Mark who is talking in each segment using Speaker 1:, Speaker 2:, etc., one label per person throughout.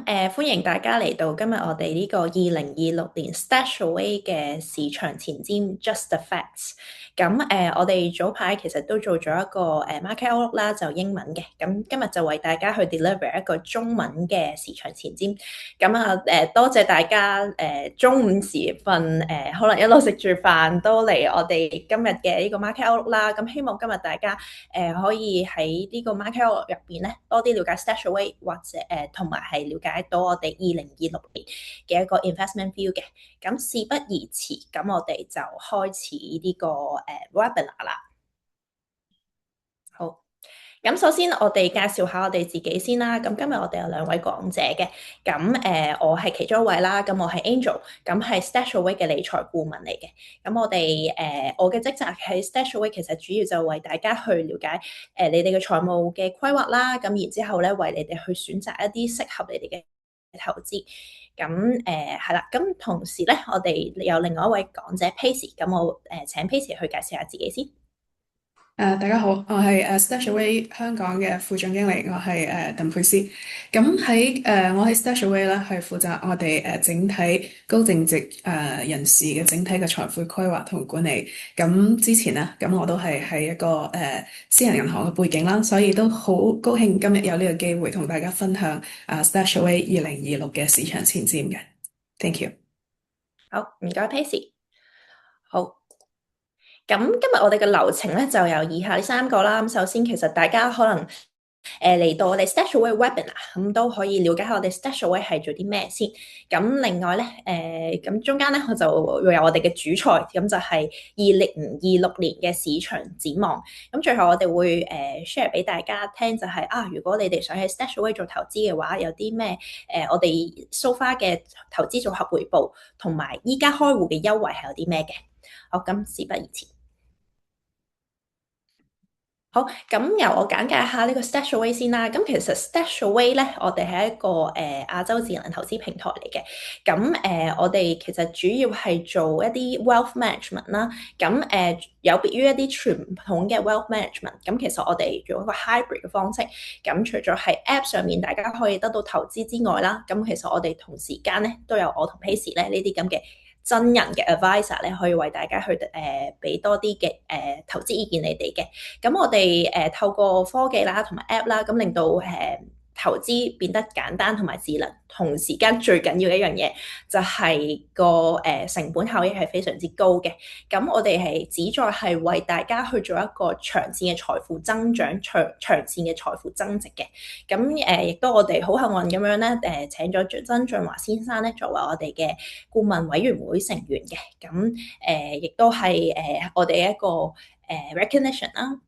Speaker 1: 歡迎大家嚟到今日我哋呢個2026年 StashAway 嘅市場前瞻 Just the Facts。我哋早排其實都做咗一個market outlook啦，就英文嘅。咁今日就為大家去 deliver 一個中文嘅市場前瞻。多謝大家中午時分可能一路食住飯都嚟我哋今日嘅呢個 market outlook啦。咁希望今日大家可以喺呢個 market outlook 入邊咧多啲了解 StashAway 或者同埋係了解到我哋2026年嘅一個 investment view 嘅。咁事不宜遲，咁我哋就開始呢個webinar 啦。好，咁首先我哋介紹下我哋自己先啦。咁今日我哋有兩位講者嘅，我係其中一位啦。咁我係 Angel，咁係 StashAway 嘅理財顧問嚟嘅。咁我嘅職責喺 StashAway 其實主要就為大家去了解你哋嘅財務嘅規劃啦。咁然之後咧，為你哋去選擇一啲適合你哋嘅投資。係啦。咁同時咧，我哋有另外一位講者 Pacey，咁我請 Pacey 去介紹下自己先。
Speaker 2: 大家好，我係StashAway 香港嘅副總經理，我係鄧佩斯。我喺 StashAway 咧係負責我哋整體高淨值人士嘅整體嘅財富規劃同管理。咁之前咧，咁我都係喺一個私人銀行嘅背景啦，所以都好高興今日有呢個機會同大家分享StashAway 2026嘅市場前瞻嘅。Thank you。
Speaker 1: 好，唔該 Pacey。好。咁今日我哋嘅流程咧就有以下呢三個啦。咁首先其實大家可能嚟到我哋 StashAway webinar，咁都可以了解下我哋 StashAway 係做啲咩先。咁另外咧咁中間咧我就會有我哋嘅主菜，咁就係2026年嘅市場展望。咁最後我哋會share 俾大家聽，就係如果你哋想喺 StashAway 做投資嘅話，有啲咩我哋 so far 嘅投資組合回報，同埋依家開戶嘅優惠係有啲咩嘅。好，咁事不宜遲。好，咁由我簡介下呢個 StashAway 先啦。咁其實 StashAway 咧，我哋係一個亞洲智能投資平台嚟嘅。我哋其實主要係做一啲 wealth management 啦。有別於一啲傳統嘅 wealth management，咁其實我哋用一個 hybrid 嘅方式。咁除咗喺 App 上面大家可以得到投資之外啦，咁其實我哋同時間咧都有我同 Pacey 咧呢啲咁嘅真人嘅 advisor 咧，可以為大家去俾多啲嘅投資意見你哋嘅。咁我哋透過科技啦，同埋 app 啦，咁令到投資變得簡單同埋智能。同時間最緊要嘅一樣嘢就係個成本效益係非常之高嘅。咁我哋係旨在係為大家去做一個長線嘅財富增長、長線嘅財富增值嘅。亦都我哋好幸運咁樣咧，請咗曾俊華先生咧作為我哋嘅顧問委員會成員嘅。亦都係我哋一個recognition 啦。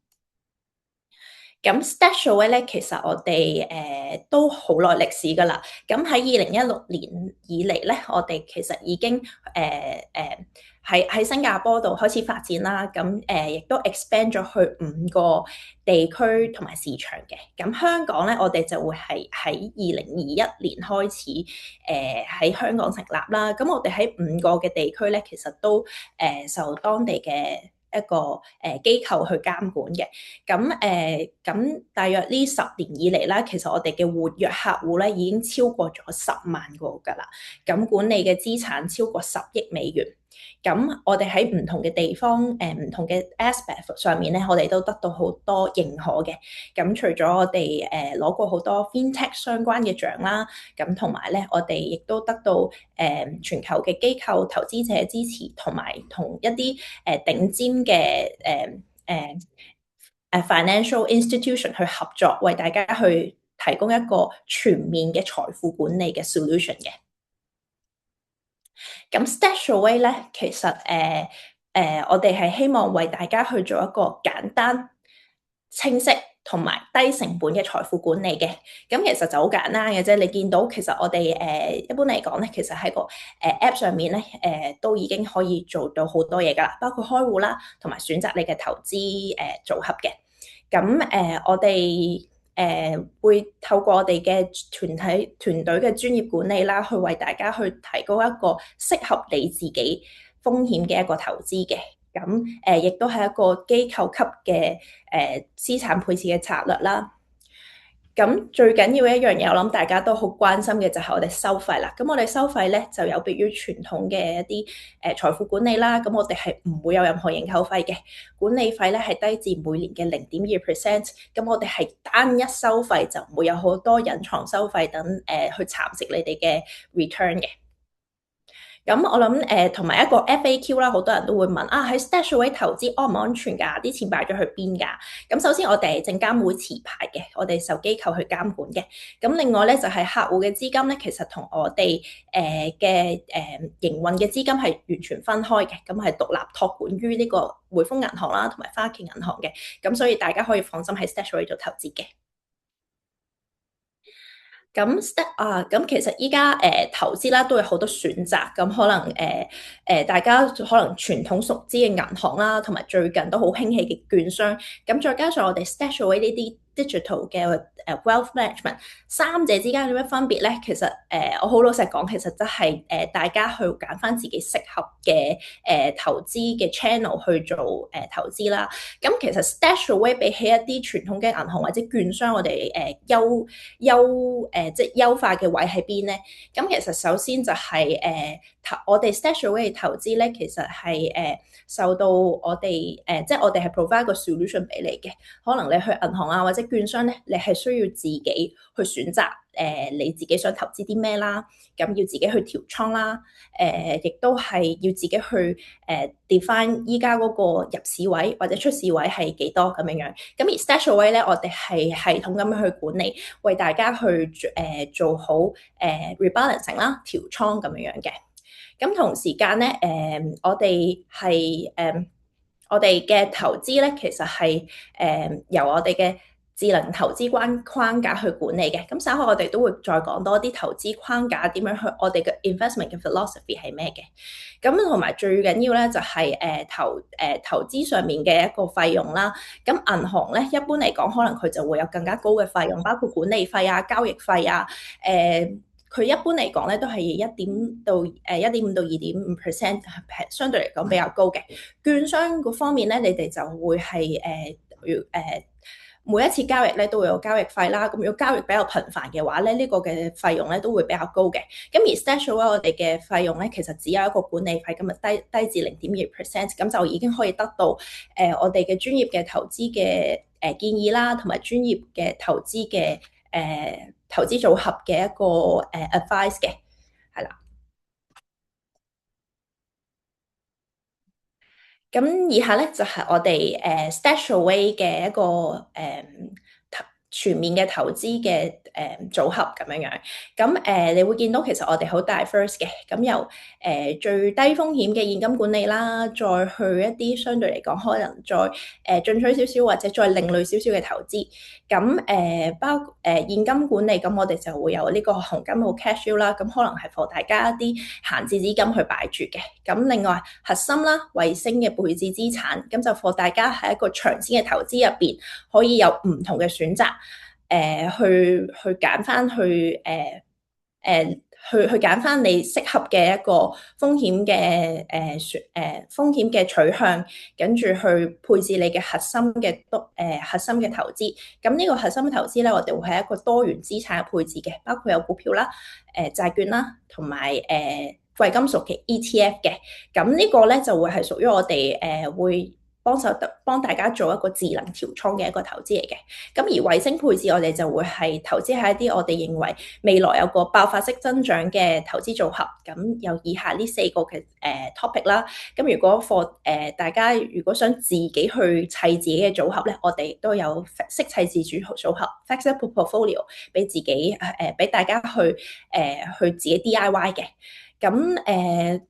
Speaker 1: 咁 StashAway 咧，其實我哋都好耐歷史㗎啦。咁喺2016年以嚟咧，我哋其實已經喺新加坡度開始發展啦。亦都 expand 咗去5個地區同埋市場嘅。咁香港咧，我哋就會係喺2021年開始喺香港成立啦。咁我哋喺5個嘅地區咧，其實都受當地嘅一個機構去監管嘅。大約呢10年以嚟啦，其實我哋嘅活躍客戶咧已經超過咗10萬個㗎啦。咁管理嘅資產超過10億美元。咁我哋喺唔同嘅地方，唔同嘅 aspect 上面咧，我哋都得到好多認可嘅。咁除咗我哋攞過好多 FinTech 相關嘅獎啦，咁同埋咧，我哋亦都得到全球嘅機構投資者支持，同埋同一啲頂尖嘅financial institution 去合作，為大家去提供一個全面嘅財富管理嘅 solution 嘅。咁 StashAway 咧，其實我哋係希望為大家去做一個簡單、清晰同埋低成本嘅財富管理嘅。咁其實就好簡單嘅啫。你見到其實我哋一般嚟講咧，其實喺個App 上面咧都已經可以做到好多嘢㗎啦，包括開戶啦，同埋選擇你嘅投資組合嘅。我哋會透過我哋嘅團隊嘅專業管理啦，去為大家去提供一個適合你自己風險嘅一個投資嘅。亦都係一個機構級嘅資產配置嘅策略啦。咁最緊要一樣嘢，我諗大家都好關心嘅就係我哋收費啦。咁我哋收費咧就有別於傳統嘅一啲財富管理啦。咁我哋係唔會有任何認購費嘅，管理費咧係低至每年嘅0.2%。咁我哋係單一收費，就唔會有好多隱藏收費等去蠶食你哋嘅 return 嘅。咁我諗同埋一個 FAQ 啦，好多人都會問啊，喺 StashAway 投資安唔安全㗎？啲錢擺咗去邊㗎？咁首先我哋係證監會持牌嘅，我哋受機構去監管嘅。咁另外咧就係客戶嘅資金咧，其實同我哋嘅營運嘅資金係完全分開嘅，咁係獨立託管於呢個匯豐銀行啦，同埋花旗銀行嘅。咁所以大家可以放心喺 StashAway 做投資嘅。咁其實依家投資啦都有好多選擇，咁可能大家可能傳統熟知嘅銀行啦，同埋最近都好興起嘅券商，咁再加上我哋 StashAway 呢啲 digital 嘅wealth management，三者之間有咩分別咧？其實我好老實講，其實真係大家去揀翻自己適合嘅投資嘅 channel 去做投資啦。咁其實 StashAway 比起一啲傳統嘅銀行或者券商，我哋即係優化嘅位喺邊咧？咁其實首先就係我哋 StashAway 嘅投資咧，其實係受到我哋即係我哋係 provide 一個 solution 俾你嘅。可能你去銀行啊或者券商咧，你係需要自己去選擇你自己想投資啲咩啦，咁要自己去調倉啦，亦都係要自己去define 依家嗰個入市位或者出市位係幾多咁樣樣。咁而 StashAway 咧，我哋係系統咁樣去管理，為大家去做好rebalancing 啦、調倉咁樣樣嘅。咁同時間咧，我哋嘅投資咧，其實係由我哋嘅智能投資框架去管理嘅。咁稍後我哋都會再講多啲投資框架點樣去，我哋嘅 investment 嘅 philosophy 係咩嘅。咁同埋最緊要咧就係投資上面嘅一個費用啦。咁銀行咧一般嚟講，可能佢就會有更加高嘅費用，包括管理費啊、交易費啊，佢一般嚟講咧都係1.5到2.5%，相對嚟講比較高嘅。券商嗰方面咧，你哋就會係每一次交易咧都會有交易費啦。咁如果交易比較頻繁嘅話咧，呢個嘅費用咧都會比較高嘅。咁而 StashAway 我哋嘅費用咧，其實只有一個管理費，咁啊低至0.2%，咁就已經可以得到我哋嘅專業嘅投資嘅建議啦，同埋專業嘅投資嘅投資組合嘅一個advice 嘅，係啦。咁以下咧就係我哋StashAway 嘅一個全面嘅投資嘅組合咁樣樣。咁你會見到其實我哋好 diverse 嘅，咁由最低風險嘅現金管理啦，再去一啲相對嚟講可能再進取少少或者再另類少少嘅投資。咁現金管理，咁我哋就會有呢個紅金號 cash yield 啦，咁可能係 for 大家一啲閒置資金去擺住嘅。咁另外核心啦、衛星嘅配置資產，咁就 for 大家喺一個長線嘅投資入邊可以有唔同嘅選擇，去揀翻去揀翻你適合嘅一個風險嘅風險嘅取向，跟住去配置你嘅核心嘅投資。咁呢個核心嘅投資咧，我哋會係一個多元資產嘅配置嘅，包括有股票啦、債券啦，同埋貴金屬嘅 ETF 嘅。咁呢個咧就會係屬於我哋會幫大家做一個智能調倉嘅一個投資嚟嘅。咁而衛星配置，我哋就會係投資喺一啲我哋認為未來有個爆發式增長嘅投資組合。咁有以下呢4個嘅topic 啦。咁如果大家如果想自己去砌自己嘅組合咧，我哋都有識砌自主組合 flexible portfolio 俾自己俾大家去自己 DIY 嘅。咁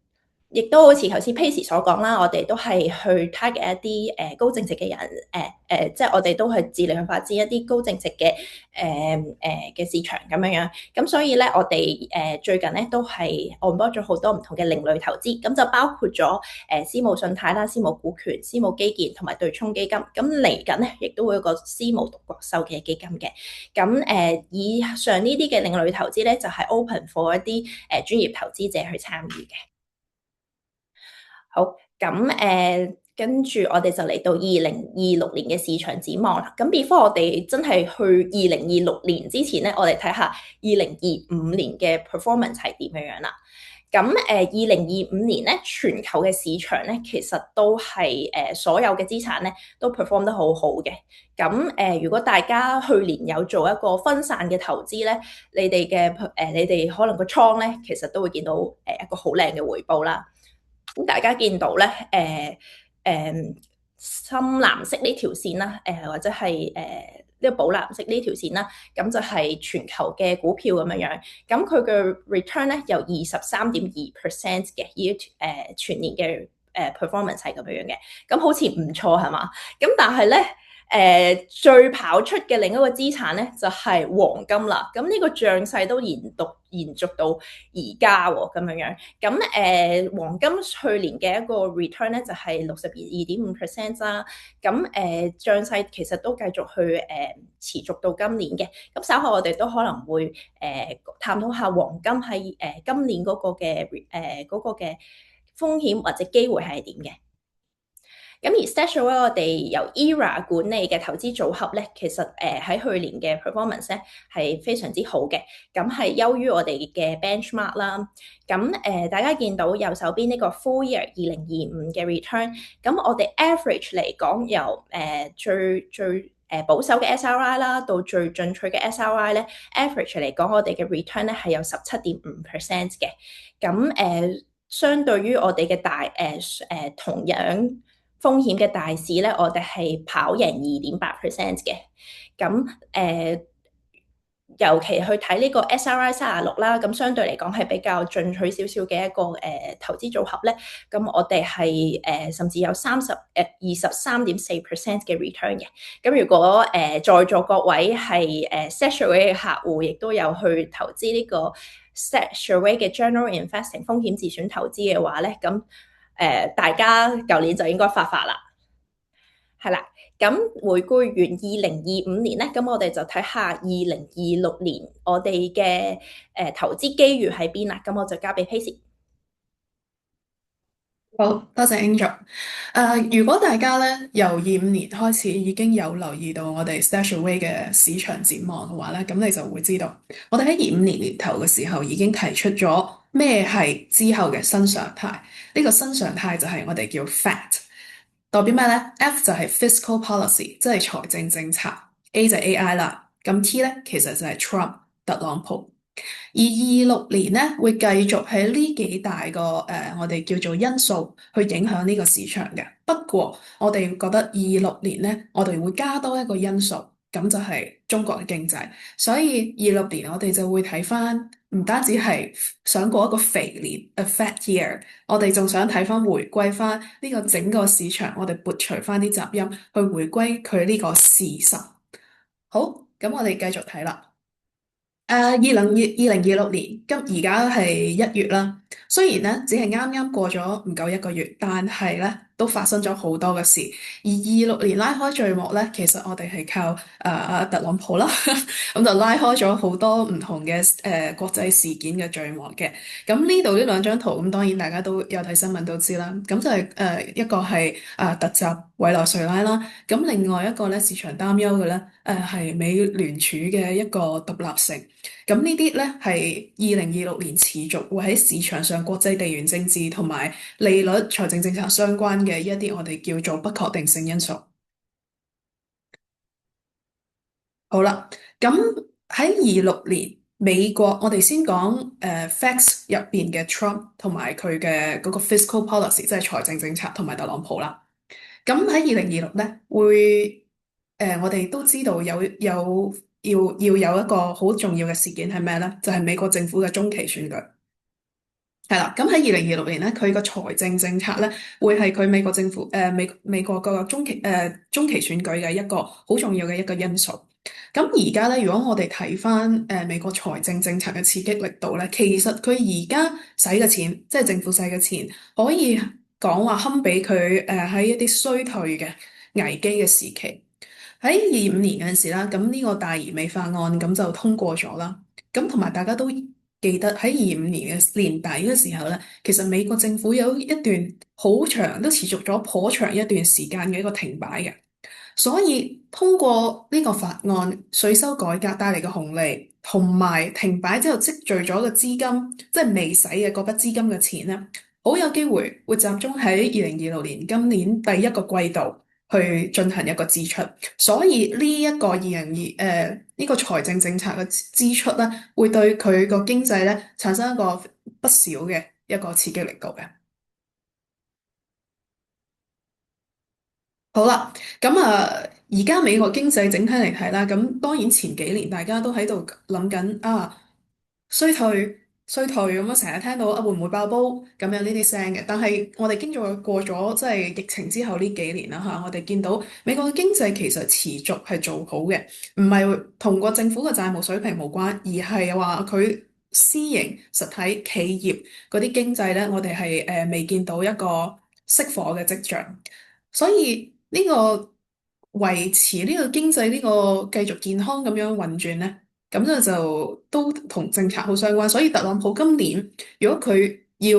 Speaker 1: 亦都好似頭先 Pacey 所講啦，我哋都係去 target 一啲高淨值嘅人，即係我哋都係致力去發展一啲高淨值嘅嘅市場咁樣樣。咁所以咧，我哋最近咧都係按幫咗好多唔同嘅另類投資，咁就包括咗私募信貸啦、私募股權、私募基建同埋對沖基金。咁嚟緊咧，亦都會有個私募獨角獸嘅基金嘅。咁以上呢啲嘅另類投資咧，就係 open for 一啲專業投資者去參與嘅。好，咁跟住我哋就嚟到2026年嘅市場展望啦。咁 before 我哋真係去2026年之前咧，我哋睇下2025年嘅 performance 係點樣啦。咁2025年咧，全球嘅市場咧，其實都係所有嘅資產咧都 perform 得好好嘅。咁如果大家去年有做一個分散嘅投資咧，你哋可能個倉咧，其實都會見到一個好靚嘅回報啦。咁大家見到咧，深藍色呢條線啦，或者係呢個寶藍色呢條線啦，咁就係全球嘅股票咁樣樣。咁佢嘅 return 咧有23.2% 嘅，全年嘅performance 係咁樣樣嘅。咁好似唔錯係嘛？咁但係咧。最跑出嘅另一個資產咧，就係黃金啦。咁呢個漲勢都延續到而家喎，咁樣樣。咁黃金去年嘅一個 return 咧，就係62.5% 啦。咁漲勢其實都繼續去持續到今年嘅。咁稍後我哋都可能會探討下黃金喺今年嗰個嘅風險或者機會係點嘅。咁而 StashAway 我哋由 ERA 管理嘅投資組合咧，其實喺去年嘅 performance 咧係非常之好嘅，咁係優於我哋嘅 benchmark 啦。咁大家見到右手邊呢個 full year 2025嘅 return，咁我哋 average 嚟講由最保守嘅 SRI 啦，到最進取嘅 SRI 咧，average 嚟講我哋嘅 return 咧係有17.5% 嘅。咁相對於我哋嘅同樣風險嘅大市咧，我哋係跑贏2.8% 嘅。咁尤其去睇呢個 SRI 36啦，咁相對嚟講係比較進取少少嘅一個投資組合咧。咁我哋係甚至有23.4% 嘅 return 嘅。咁如果在座各位係StashAway 嘅客戶，亦都有去投資呢個 StashAway 嘅 General Investing 風險自選投資嘅話咧，咁大家舊年就應該發啦，係啦。咁回顧完2025年咧，咁我哋就睇下2026年我哋嘅投資機遇喺邊啦。咁我就交俾 Pacey。
Speaker 2: 好，多謝 Angel。如果大家咧由25年開始已經有留意到我哋 StashAway 嘅市場展望嘅話咧，咁你就會知道，我哋喺25年年頭嘅時候已經提出咗咩係之後嘅新常態。呢個新常態就係我哋叫 FAT，代表咩咧？F 就係 Fiscal Policy，即係財政政策；A 就係 AI 啦。咁 T 咧其實就係 Trump 特朗普。而26年咧，會繼續喺呢幾大個我哋叫做因素去影響呢個市場嘅。不過，我哋覺得26年咧，我哋會加多一個因素，咁就係中國嘅經濟。所以26年我哋就會睇翻，唔單止係想過一個肥年 （a fat year），我哋仲想睇翻回歸翻呢個整個市場，我哋撥除翻啲雜音，去回歸佢呢個事實。好，咁我哋繼續睇啦。2026年，而家係1月啦。雖然咧只係啱啱過咗唔夠一個月，但係咧都發生咗好多嘅事。而26年拉開序幕咧，其實我哋係靠特朗普啦，咁就拉開咗好多唔同嘅國際事件嘅序幕嘅。咁呢度呢兩張圖，咁當然大家都有睇新聞都知啦。咁就係一個係突襲委內瑞拉啦，咁另外一個咧市場擔憂嘅咧係美聯儲嘅一個獨立性。咁呢啲咧係2026年持續會喺市場上國際地緣政治同埋利率、財政政策相關嘅一啲我哋叫做不確定性因素。好啦，咁喺26年美國，我哋先講facts 入邊嘅 Trump 同埋佢嘅嗰個 fiscal policy，即係財政政策同埋特朗普啦。咁喺2026咧，我哋都知道要有一個好重要嘅事件係咩咧？就係美國政府嘅中期選舉。係啦，咁喺2026年咧，佢個財政政策咧，會係佢美國政府美國個中期選舉嘅一個好重要嘅一個因素。咁而家咧，如果我哋睇翻美國財政政策嘅刺激力度咧，其實佢而家使嘅錢，即係政府使嘅錢，可以講話堪比佢喺一啲衰退嘅危機嘅時期。喺25年嗰陣時啦，咁呢個大而美法案咁就通過咗啦。咁同埋大家都記得喺25年嘅年底嘅時候咧，其實美國政府有一段好長，都持續咗頗長一段時間嘅一個停擺嘅。所以通過呢個法案稅收改革帶嚟嘅紅利，同埋停擺之後積聚咗嘅資金，即係未使嘅嗰筆資金嘅錢咧，好有機會會集中喺2026年今年第一個季度去進行一個支出。所以呢一個呢個財政政策嘅支出咧，會對佢個經濟咧產生一個不少嘅一個刺激力度嘅。好啦，咁而家美國經濟整體嚟睇啦，咁當然前幾年大家都喺度諗緊衰退衰退咁樣，成日聽到會唔會爆煲咁樣呢啲聲嘅。但係我哋經過咗即係疫情之後呢幾年啦嚇，我哋見到美國嘅經濟其實持續係做好嘅，唔係同個政府嘅債務水平無關，而係話佢私營實體企業嗰啲經濟咧，我哋係未見到一個熄火嘅跡象。所以呢個維持呢個經濟呢個繼續健康咁樣運轉咧，咁就都同政策好相關。所以特朗普今年如果佢要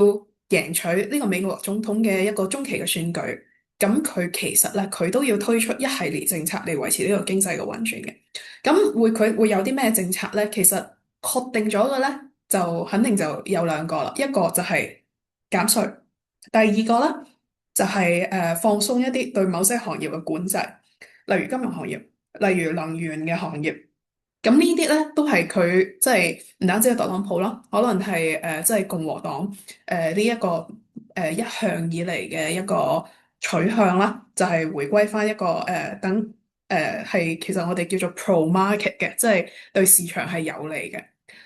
Speaker 2: 贏取呢個美國總統嘅一個中期嘅選舉，咁佢其實咧佢都要推出一系列政策嚟維持呢個經濟嘅運轉嘅。咁佢會有啲咩政策咧？其實確定咗嘅咧，就肯定就有兩個啦，一個就係減稅，第二個咧，就係放鬆一啲對某些行業嘅管制，例如金融行業，例如能源嘅行業。咁呢啲咧都係佢即係唔單止係特朗普啦，可能係即係共和黨呢一個一向以嚟嘅一個取向啦，就係回歸翻一個等係其實我哋叫做 pro market 嘅，即係對市場係有利嘅。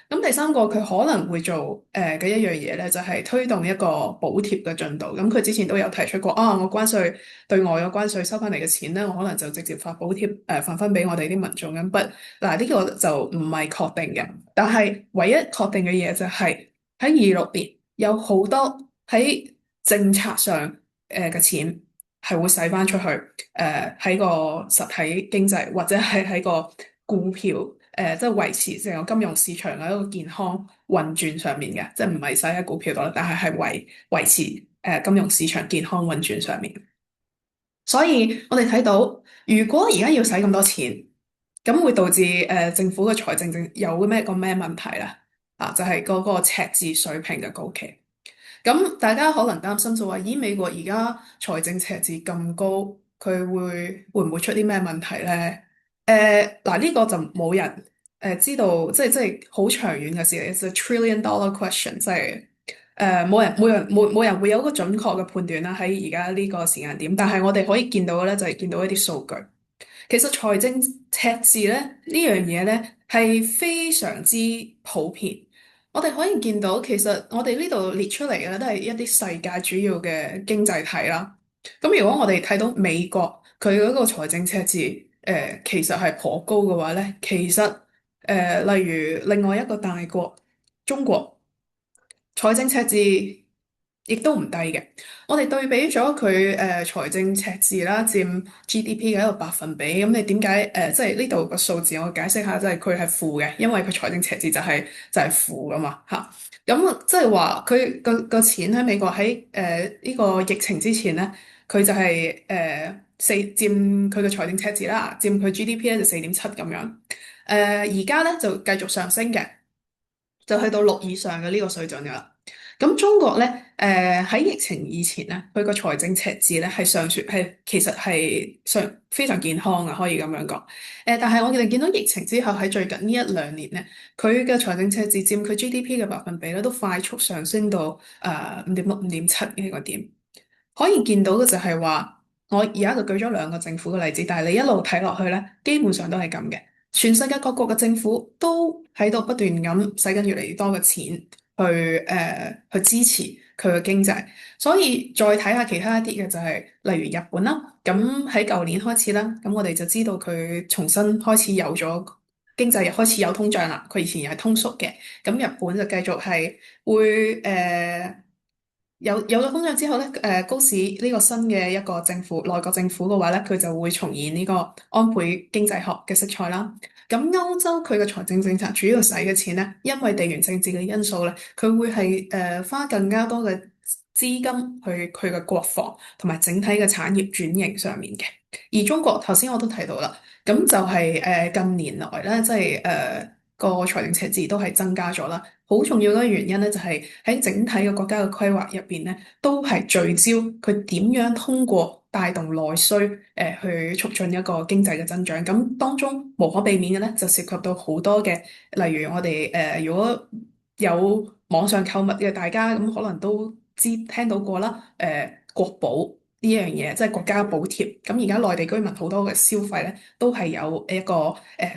Speaker 2: 咁第三個佢可能會做嘅一樣嘢咧，就係推動一個補貼嘅進度。咁佢之前都有提出過我關稅對外嘅關稅收翻嚟嘅錢咧，我可能就直接發補貼發翻俾我哋啲民眾咁。不嗱呢個就唔係確定嘅，但係唯一確定嘅嘢就係喺26年有好多喺政策上嘅錢係會使翻出去喺個實體經濟或者係喺個股票。即係維持成個金融市場嘅一個健康運轉上面嘅，即係唔係使喺股票度，但係維持金融市場健康運轉上面。所以我哋睇到，如果而家要使咁多錢，咁會導致政府嘅財政有咩問題咧？就係嗰個赤字水平嘅高企。咁大家可能擔心就話，咦，美國而家財政赤字咁高，佢會唔會出啲咩問題咧？嗱，呢個就冇人知道，即係好長遠嘅事嚟，係 $1 trillion question，即係冇人會有一個準確嘅判斷啦。喺而家呢個時間點，但係我哋可以見到嘅咧，就係見到一啲數據。其實財政赤字咧呢樣嘢咧係非常之普遍。我哋可以見到，其實我哋呢度列出嚟嘅咧都係一啲世界主要嘅經濟體啦。咁如果我哋睇到美國佢嗰個財政赤字，其實係頗高嘅話咧，其實例如另外一個大國中國財政赤字亦都唔低嘅。我哋對比咗佢財政赤字啦，佔 GDP 嘅一個百分比。咁你點解即係呢度個數字我解釋下，即係佢係負嘅，因為佢財政赤字就係負噶嘛嚇。咁即係話佢個錢喺美國喺呢個疫情之前咧，佢就係佔佢嘅財政赤字啦，佔佢 GDP 咧就4.7咁樣。而家咧就繼續上升嘅，就去到6以上嘅呢個水準噶啦。咁中國咧，喺疫情以前咧，佢個財政赤字咧係其實係非常健康嘅，可以咁樣講。但係我哋見到疫情之後喺最近呢1-2年咧，佢嘅財政赤字佔佢 GDP 嘅百分比咧都快速上升到5.6、5.7呢個點。可以見到嘅就係話，我而家就舉咗兩個政府嘅例子，但係你一路睇落去咧，基本上都係咁嘅。全世界各國嘅政府都喺度不斷咁使緊越嚟越多嘅錢去支持佢嘅經濟。所以再睇下其他一啲嘅就係、例如日本啦。咁喺舊年開始啦，咁我哋就知道佢重新開始有咗經濟，又開始有通脹啦。佢以前又係通縮嘅，咁日本就繼續係會有咗通脹之後咧，高市呢個新嘅一個內閣政府嘅話咧，佢就會重現呢個安倍經濟學嘅色彩啦。咁歐洲佢嘅財政政策主要使嘅錢咧，因為地緣政治嘅因素咧，佢會係花更加多嘅資金去佢嘅國防同埋整體嘅產業轉型上面嘅。而中國頭先我都提到啦，咁就係近年來咧，即係個財政赤字都係增加咗啦。好重要嘅原因咧，就係喺整體嘅國家嘅規劃入邊咧，都係聚焦佢點樣通過帶動內需去促進一個經濟嘅增長。咁當中無可避免嘅咧，就涉及到好多嘅，例如我哋如果有網上購物嘅大家咁可能都聽到過啦，國保呢樣嘢，即係國家補貼。咁而家內地居民好多嘅消費咧，都係有一個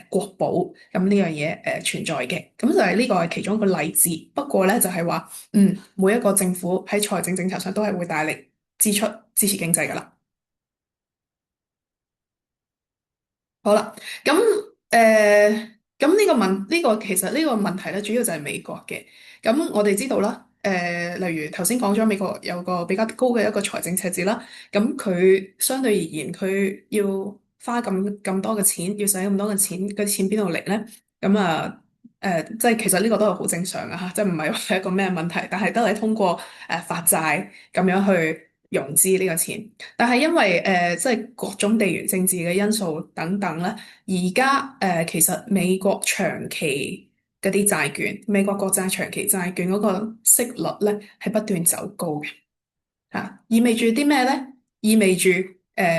Speaker 2: 國保咁呢樣嘢存在嘅。咁就係呢個係其中一個例子。不過咧就係話，每一個政府喺財政政策上都係會大力支出支持經濟噶啦。好啦，咁咁呢個其實呢個問題咧，主要就係美國嘅。咁我哋知道啦，例如頭先講咗美國有個比較高嘅一個財政赤字啦，咁佢相對而言，佢要花咁多嘅錢，要使咁多嘅錢，嗰啲錢邊度嚟咧？咁啊，即係其實呢個都係好正常嘅嚇，即係唔係話係一個咩問題，但係都係通過發債咁樣去融資呢個錢。但係因為即係各種地緣政治嘅因素等等咧，而家其實美國長期嗰啲債券，美國國債長期債券嗰個息率咧係不斷走高嘅嚇，意味住啲咩咧？意味住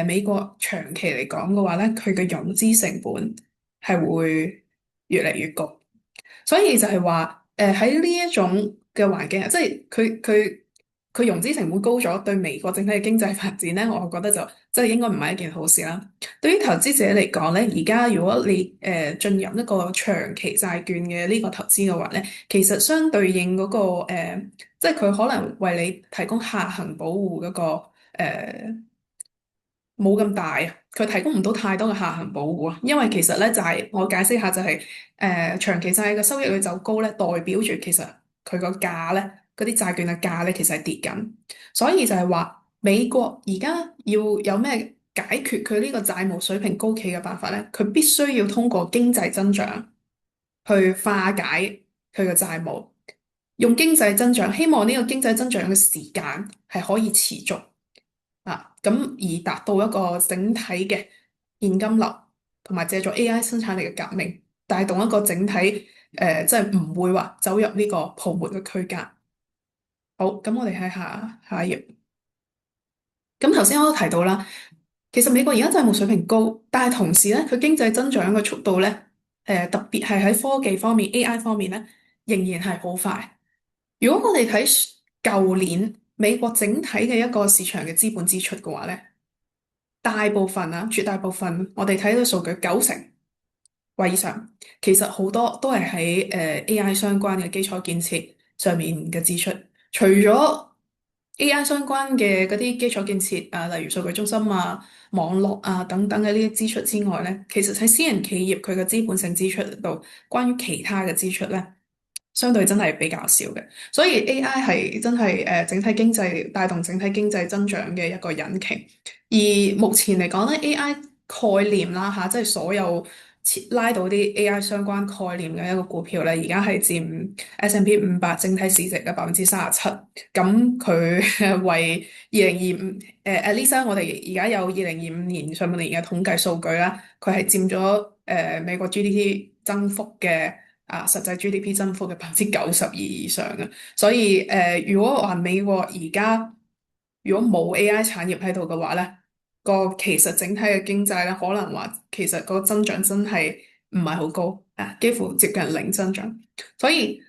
Speaker 2: 美國長期嚟講嘅話咧，佢嘅融資成本係會越嚟越高。所以就係話，喺呢一種嘅環境，即係佢融資成本高咗，對美國整體嘅經濟發展咧，我覺得就即係應該唔係一件好事啦。對於投資者嚟講咧，而家如果你進入一個長期債券嘅呢個投資嘅話咧，其實相對應嗰個即係佢可能為你提供下行保護嗰個冇咁大啊，佢提供唔到太多嘅下行保護啊，因為其實咧就係、我解釋下就係、長期債嘅收益率走高咧，代表住其實佢個價咧，嗰啲債券嘅價咧其實係跌緊，所以就係話美國而家要有咩解決佢呢個債務水平高企嘅辦法咧，佢必須要通過經濟增長去化解佢嘅債務，用經濟增長，希望呢個經濟增長嘅時間係可以持續。咁而達到一個整體嘅現金流，同埋借助 AI 生產力嘅革命，帶動一個整體即係唔會話走入呢個泡沫嘅區間。好，咁我哋睇下一頁。咁頭先我都提到啦，其實美國而家債務水平高，但係同時咧，佢經濟增長嘅速度咧，特別係喺科技方面、AI 方面咧，仍然係好快。如果我哋睇舊年美國整體嘅一個市場嘅資本支出嘅話咧，大部分啊，絕大部分，我哋睇到數據90%或以上，其實好多都係喺AI 相關嘅基礎建設上面嘅支出。除咗 AI 相關嘅嗰啲基礎建設啊，例如數據中心啊、網絡啊等等嘅呢啲支出之外咧，其實喺私人企業佢嘅資本性支出度，關於其他嘅支出咧，相對真係比較少嘅。所以 AI 係真係整體經濟帶動整體經濟增長嘅一個引擎。而目前嚟講咧，AI 概念啦嚇，即係所有拉到啲 AI 相關概念嘅一個股票咧，而家係佔 S&P 500整體市值嘅37%。咁佢為2025at least 我哋而家有2025年上半年嘅統計數據啦，佢係佔咗美國 GDP 增幅嘅實際 GDP 增幅嘅92%以上嘅。所以如果話美國而家如果冇 AI 產業喺度嘅話咧，其實整體嘅經濟咧，可能話其實個增長真係唔係好高啊，幾乎接近零增長。所以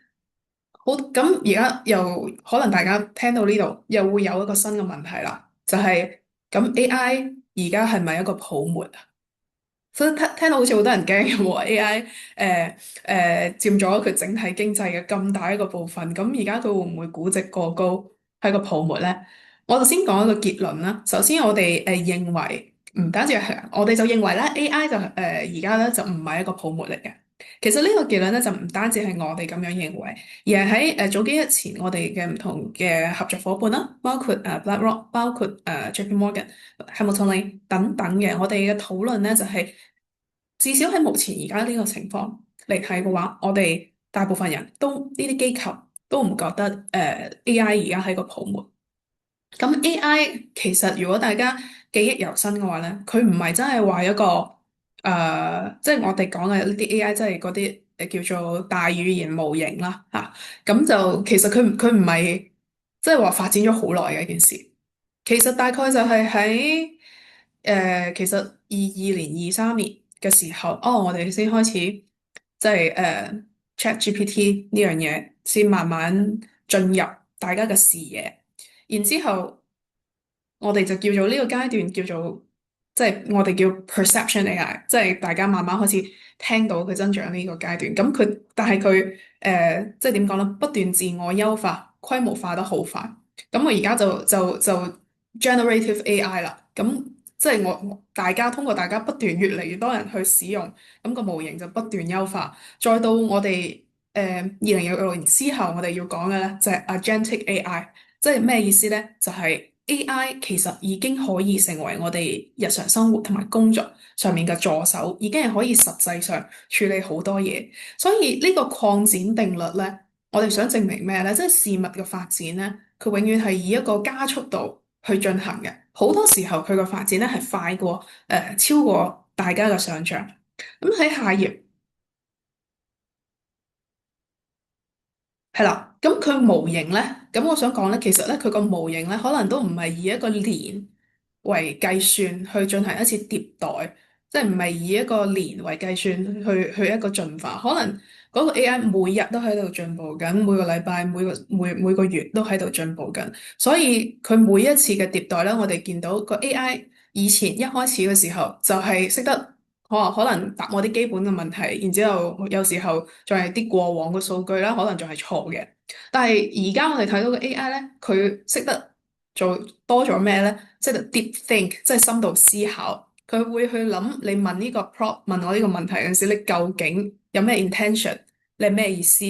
Speaker 2: 好咁而家又可能大家聽到呢度又會有一個新嘅問題啦，就係咁 AI 而家係咪一個泡沫啊？所以聽到好似好多人驚嘅喎，AI 佔咗佢整體經濟嘅咁大一個部分，咁而家佢會唔會估值過高，係個泡沫咧？我就先講一個結論啦。首先我哋認為唔單止係，我哋就認為咧 AI 就而家咧就唔係一個泡沫嚟嘅。其實呢個結論咧就唔單止係我哋咁樣認為，而係喺早幾日前我哋嘅唔同嘅合作伙伴啦，包括BlackRock，包括JP Morgan、Hamilton Lane 等等嘅，我哋嘅討論咧就係、至少喺目前而家呢個情況嚟睇嘅話，我哋大部分人都呢啲機構都唔覺得AI 而家係個泡沫。咁 AI 其實如果大家記憶猶新嘅話咧，佢唔係真係話一個即係我哋講嘅呢啲 AI，即係嗰啲叫做大語言模型啦嚇。咁就其實佢唔係即係話發展咗好耐嘅一件事。其實大概就係喺其實22年、23年嘅時候，我哋先開始即係ChatGPT 呢樣嘢先慢慢進入大家嘅視野，然之後我哋就叫做呢個階段叫做即係我哋叫 perception AI，即係大家慢慢開始聽到佢增長呢個階段。咁佢但係佢即係點講咧？不斷自我優化，規模化得好快。咁我而家就 generative AI 啦。咁即係大家通過大家不斷越嚟越多人去使用，咁個模型就不斷優化。再到我哋2016年之後，我哋要講嘅咧就係 agentic AI。即係咩意思咧？就係 AI 其實已經可以成為我哋日常生活同埋工作上面嘅助手，已經係可以實際上處理好多嘢。所以呢個擴展定律咧，我哋想證明咩咧？即係事物嘅發展咧，佢永遠係以一個加速度去進行嘅。好多時候佢嘅發展咧係快過超過大家嘅想象。咁喺下頁。係啦，咁佢模型咧，咁我想講咧，其實咧佢個模型咧，可能都唔係以一個年為計算去進行一次迭代，即係唔係以一個年為計算去一個進化，可能嗰個 AI 每日都喺度進步緊，每個禮拜、每個月都喺度進步緊，所以佢每一次嘅迭代咧，我哋見到個 AI 以前一開始嘅時候就係識得。可能答我啲基本嘅問題，然之後有時候仲係啲過往嘅數據啦，可能仲係錯嘅。但係而家我哋睇到嘅 AI 咧，佢識得做多咗咩咧？識得 deep think，即係深度思考。佢會去諗你問呢個 prompt 問我呢個問題嗰陣時，你究竟有咩 intention？你係咩意思？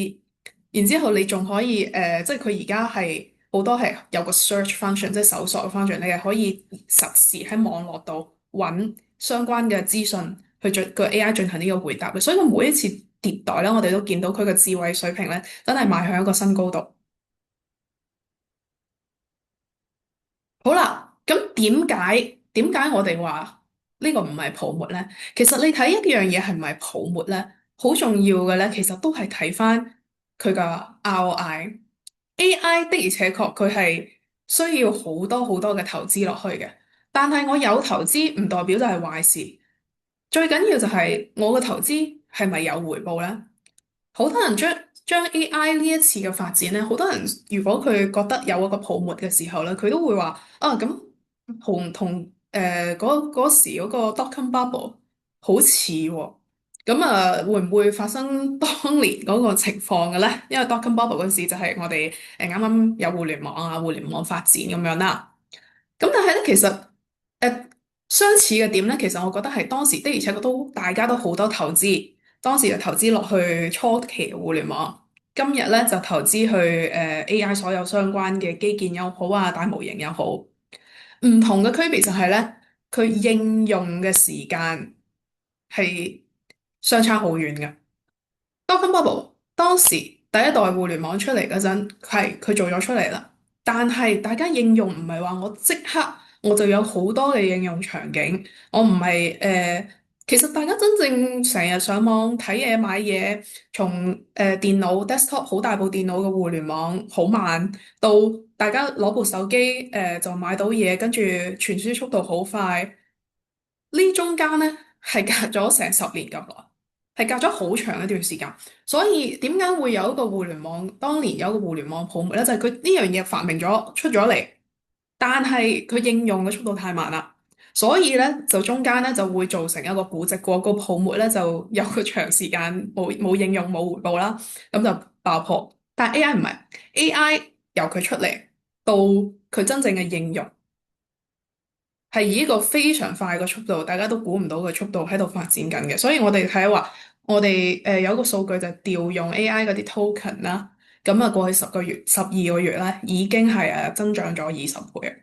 Speaker 2: 然之後你仲可以即係佢而家係好多係有個 search function，即係搜索嘅 function，你係可以實時喺網絡度揾相關嘅資訊去進個 AI 進行呢個回答嘅。所以佢每一次迭代咧，我哋都見到佢嘅智慧水平咧，真係邁向一個新高度。好啦，咁點解我哋話呢個唔係泡沫咧？其實你睇一樣嘢係唔係泡沫咧，好重要嘅咧，其實都係睇翻佢嘅 ROI。AI 的而且確佢係需要好多好多嘅投資落去嘅，但係我有投資唔代表就係壞事，最緊要就係我嘅投資係咪有回報咧？好多人將 AI 呢一次嘅發展咧，好多人如果佢覺得有一個泡沫嘅時候咧，佢都會話啊咁同嗰時嗰個 dotcom bubble 好似喎，咁會唔會發生當年嗰個情況嘅咧？因為 dotcom bubble 嗰時就係我哋啱啱有互聯網啊，互聯網發展咁樣啦。咁但係咧，其實相似嘅點咧，其實我覺得係當時的而且確都大家都好多投資，當時就投資落去初期嘅互聯網，今日咧就投資去AI 所有相關嘅基建又好啊，大模型又好，唔同嘅區別就係咧，佢應用嘅時間係相差好遠嘅。Dotcom Bubble 當時第一代互聯網出嚟嗰陣，係佢做咗出嚟啦。但係大家應用唔係話我即刻我就有好多嘅應用場景，我唔係其實大家真正成日上網睇嘢買嘢，從電腦 desktop 好大部電腦嘅互聯網好慢，到大家攞部手機就買到嘢，跟住傳輸速度好快，呢中間咧係隔咗成10年咁耐，係隔咗好長一段時間。所以點解會有一個互聯網？當年有一個互聯網泡沫咧，就係佢呢樣嘢發明咗出咗嚟，但係佢應用嘅速度太慢啦，所以咧就中間咧就會造成一個估值過高泡沫咧，就有個長時間冇應用冇回報啦，咁就爆破。但係 AI 唔係 AI 由佢出嚟到佢真正嘅應用。係以一個非常快嘅速度，大家都估唔到嘅速度喺度發展緊嘅，所以我哋睇下話，我哋有一個數據就係調用 AI 嗰啲 token 啦，咁啊過去10個月、12個月咧，已經係增長咗20倍。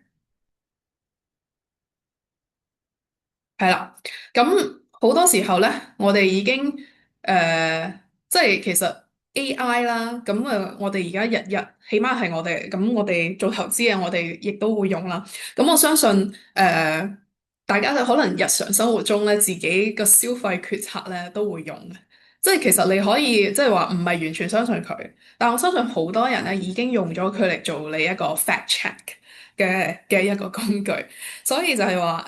Speaker 2: 係啦，咁好多時候咧，我哋已經即係其實 AI 啦，咁我哋而家日日，起碼係我哋做投資嘅，我哋亦都會用啦。咁我相信大家可能日常生活中咧，自己個消費決策咧都會用嘅。即係其實你可以即係話唔係完全相信佢，但我相信好多人咧已經用咗佢嚟做你一個 fact check 嘅一個工具。所以就係話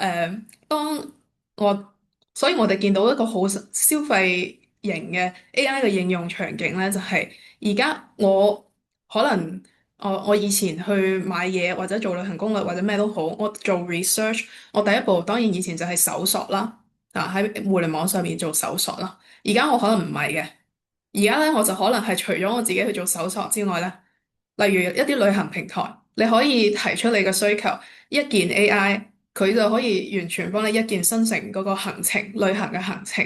Speaker 2: 當我所以我哋見到一個好消費型嘅 AI 嘅應用場景咧，就係而家我可能我以前去買嘢或者做旅行攻略或者咩都好，我做 research，我第一步當然以前就係搜索啦，喺互聯網上面做搜索啦。而家我可能唔係嘅，而家咧我就可能係除咗我自己去做搜索之外咧，例如一啲旅行平台，你可以提出你嘅需求，一件 AI 佢就可以完全幫你一鍵生成嗰個行程，旅行嘅行程，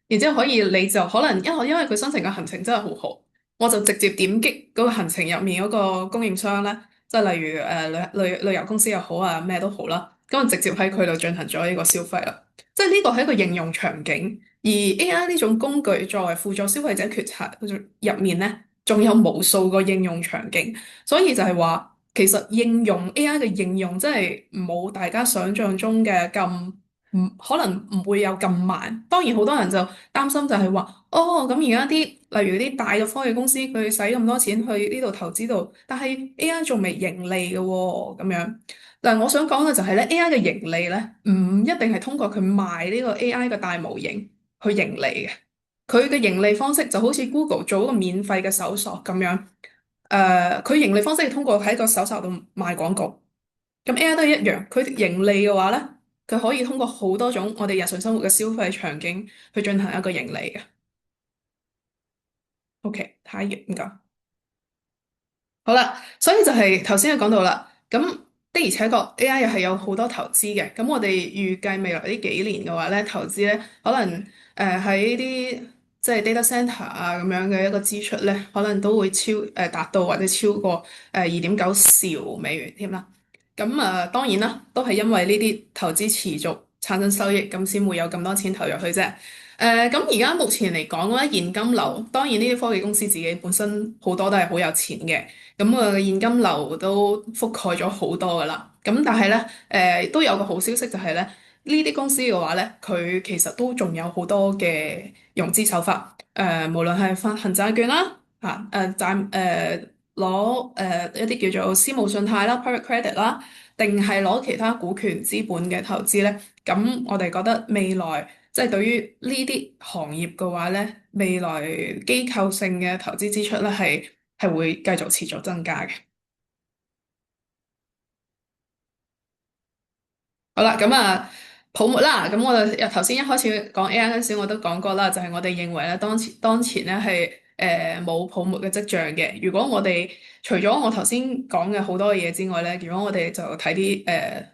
Speaker 2: 然之後你就可能因為佢生成嘅行程真係好好，我就直接點擊嗰個行程入面嗰個供應商咧，即係例如旅遊公司又好啊，咩都好啦，咁就直接喺佢度進行咗呢個消費啦。即係呢個係一個應用場景，而 AI 呢種工具作為輔助消費者決策入面咧，仲有無數個應用場景。所以就係話，其實應用 AI 嘅應用真係冇大家想象中嘅咁可能唔會有咁慢。當然好多人就擔心就係話，哦咁而家啲例如啲大嘅科技公司佢使咁多錢去呢度投資度，但係 AI 仲未盈利嘅喎咁樣。但係我想講嘅就係咧，AI 嘅盈利咧唔一定係通過佢賣呢個 AI 嘅大模型去盈利嘅。佢嘅盈利方式就好似 Google 做一個免費嘅搜索咁樣。佢盈利方式係通過喺個搜索度賣廣告，咁 AI 都係一樣。佢盈利嘅話咧，佢可以通過好多種我哋日常生活嘅消費場景去進行一個盈利嘅。OK，下一頁唔該。好啦，所以就係頭先講到啦，咁的而且確 AI 又係有好多投資嘅。咁我哋預計未來呢幾年嘅話咧，投資咧可能喺啲即係 data center 啊咁樣嘅一個支出咧，可能都會達到或者超過2.9兆美元添啦。咁當然啦，都係因為呢啲投資持續產生收益，咁先會有咁多錢投入去啫。咁而家目前嚟講咧，現金流當然呢啲科技公司自己本身好多都係好有錢嘅。咁現金流都覆蓋咗好多噶啦。咁但係咧，都有個好消息就係咧，呢啲公司嘅話咧，佢其實都仲有好多嘅融資手法。無論係發行債券啦，攞一啲叫做私募信貸啦 （private credit） 啦，定係攞其他股權資本嘅投資咧。咁我哋覺得未來即係對於呢啲行業嘅話咧，未來機構性嘅投資支出咧係會繼續持續增加嘅。好啦，咁泡沫啦，咁我哋頭先一開始講 AI 嗰陣時，我都講過啦，就係我哋認為咧，當前咧係冇泡沫嘅跡象嘅。如果我哋除咗我頭先講嘅好多嘢之外咧，如果我哋就睇啲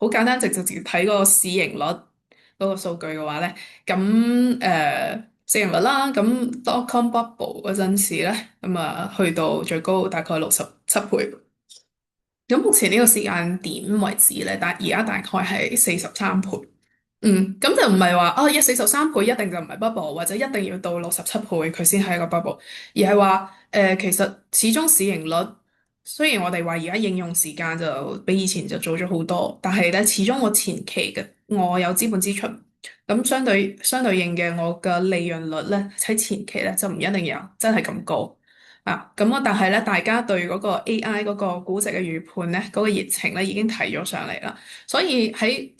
Speaker 2: 好簡單直接睇個市盈率嗰個數據嘅話咧，咁市盈率啦，咁 dotcom bubble 嗰陣時咧，去到最高大概67倍。咁目前呢個時間點為止咧，而家大概係43倍。咁就唔係話哦，43倍一定就唔係 bubble，或者一定要到67倍佢先係一個 bubble，而係話其實始終市盈率雖然我哋話而家應用時間就比以前就早咗好多，但係咧始終我前期嘅我有資本支出，咁相對應嘅我嘅利潤率咧喺前期咧就唔一定有真係咁高。但係咧，大家對嗰個 AI 嗰個估值嘅預判咧，嗰個熱情咧已經提咗上嚟啦。所以喺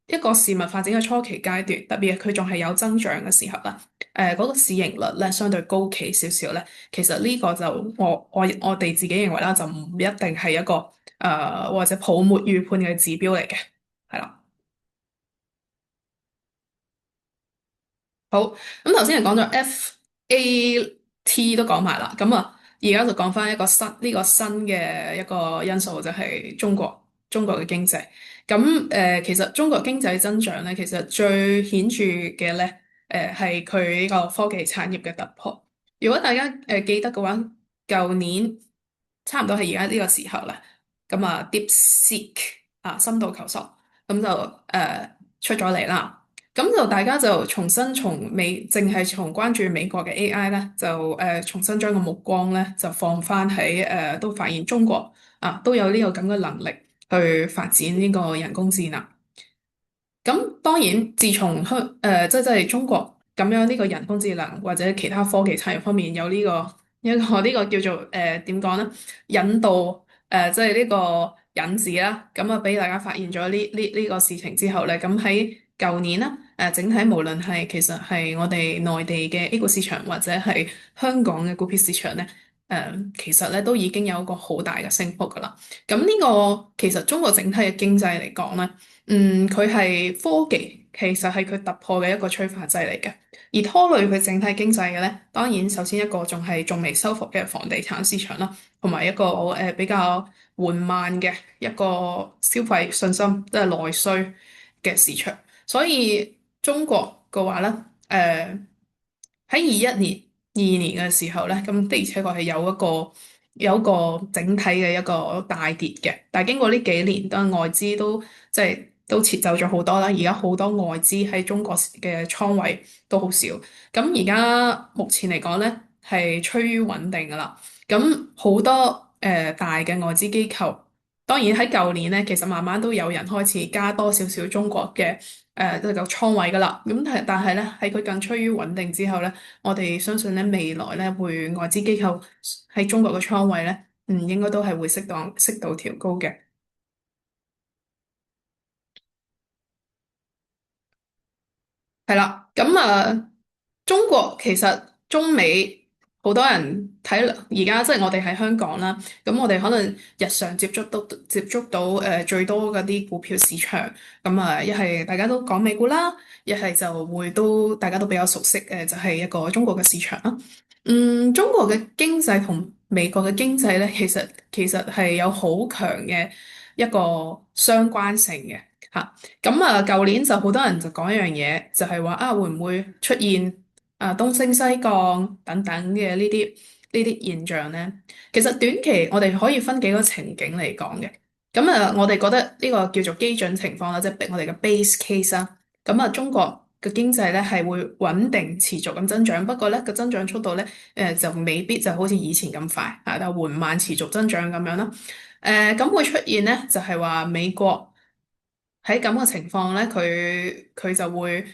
Speaker 2: 一個事物發展嘅初期階段，特別係佢仲係有增長嘅時候啦，嗰個市盈率咧相對高企少少咧，其實呢個就我哋自己認為啦，就唔一定係一個或者泡沫預判嘅指標嚟嘅，係啦。好，咁頭先係講咗 FAT 都講埋啦，而家就講翻呢個新嘅一個因素就係中國嘅經濟。其實中國經濟增長咧，其實最顯著嘅咧，係佢呢個科技產業嘅突破。如果大家記得嘅話，舊年差唔多係而家呢個時候啦，DeepSeek 深度求索咁就出咗嚟啦。咁就大家就重新淨係從關注美國嘅 AI 咧，就重新將個目光咧就放翻喺都發現中國啊都有呢個咁嘅能力去發展呢個人工智能。咁當然，自從即係中國咁樣呢個人工智能或者其他科技產業方面有呢個叫做點講咧，引導即係呢個引子啦，咁啊俾大家發現咗呢個事情之後咧，咁喺舊年啦，整體無論係其實係我哋內地嘅 A 股市場或者係香港嘅股票市場咧，其實咧都已經有一個好大嘅升幅噶啦。咁呢個其實中國整體嘅經濟嚟講咧。佢係科技，其實係佢突破嘅一個催化劑嚟嘅。而拖累佢整體經濟嘅咧，當然首先一個仲未收復嘅房地產市場啦，同埋一個比較緩慢嘅一個消費信心，即係內需嘅市場。所以中國嘅話咧，喺21年嘅時候咧，咁的而且確係有一個整體嘅一個大跌嘅。但係經過呢幾年，當外資都即係都撤走咗好多啦，而家好多外資喺中國嘅倉位都好少。咁而家目前嚟講咧，係趨於穩定噶啦。咁好多大嘅外資機構，當然喺舊年咧，其實慢慢都有人開始加多少少中國嘅即係個倉位噶啦。咁但係咧，喺佢更趨於穩定之後咧，我哋相信咧未來咧會外資機構喺中國嘅倉位咧，應該都係會適度調高嘅。係啦，咁中國其實中美好多人睇而家即係我哋喺香港啦，咁我哋可能日常接觸到最多嗰啲股票市場，咁一係大家都講美股啦，一係就會大家都比較熟悉嘅就係一個中國嘅市場啦。中國嘅經濟同美國嘅經濟咧，其實係有好強嘅一個相關性嘅。嚇。咁舊年就好多人就講一樣嘢，就係話會唔會出現東升西降等等嘅呢啲現象咧？其實短期我哋可以分幾個情景嚟講嘅。咁我哋覺得呢個叫做基準情況啦，即係我哋嘅 base case 啦。咁中國嘅經濟咧係會穩定持續咁增長，不過咧個增長速度咧就未必就好似以前咁快但係緩慢持續增長咁樣啦。咁會出現咧就係話美國。喺咁嘅情況咧，佢就會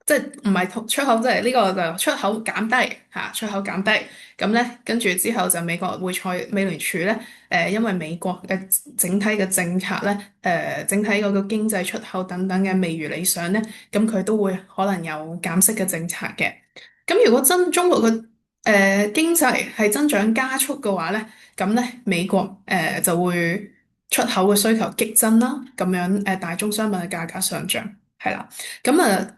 Speaker 2: 即係唔係出口，即係呢個就出口減低嚇，出口減低咁咧，跟住之後就美聯儲咧，因為美國嘅整體嘅政策咧，整體嗰個經濟出口等等嘅未如理想咧，咁佢都會可能有減息嘅政策嘅。咁如果中國嘅經濟係增長加速嘅話咧，咁咧美國就會出口嘅需求激增啦，咁樣大宗商品嘅價格上漲，係啦，咁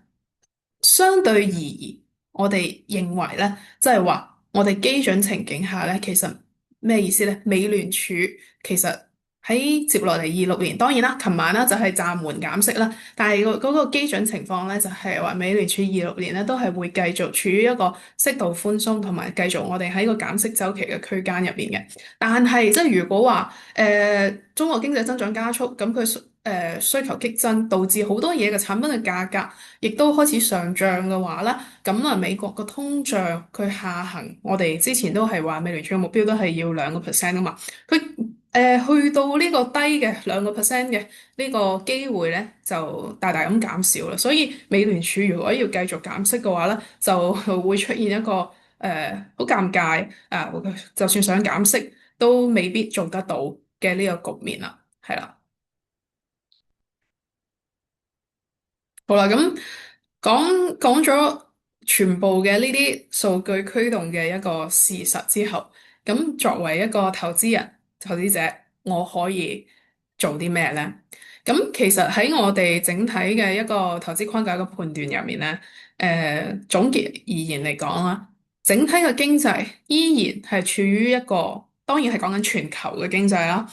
Speaker 2: 相對而言，我哋認為咧，即係話我哋基準情景下咧，其實咩意思咧？美聯儲其實喺接落嚟26年，當然啦，琴晚啦就係暫緩減息啦，但係嗰個基準情況咧，就係話美聯儲26年咧都係會繼續處於一個適度寬鬆同埋繼續我哋喺個減息周期嘅區間入邊嘅。但係即係如果話中國經濟增長加速，咁佢需求激增，導致好多嘢嘅產品嘅價格亦都開始上漲嘅話咧，咁美國個通脹佢下行，我哋之前都係話美聯儲嘅目標都係要2%啊嘛，佢去到呢個低嘅2%嘅呢個機會咧，就大大咁減少啦。所以美聯儲如果要繼續減息嘅話咧，就會出現一個好尷尬就算想減息都未必做得到嘅呢個局面啦，係啦。好啦，咁講咗全部嘅呢啲數據驅動嘅一個事實之後，咁作為一個投資者，我可以做啲咩呢？咁其實喺我哋整體嘅一個投資框架嘅判斷入面呢，總結而言嚟講啦，整體嘅經濟依然係處於一個，當然係講緊全球嘅經濟啦，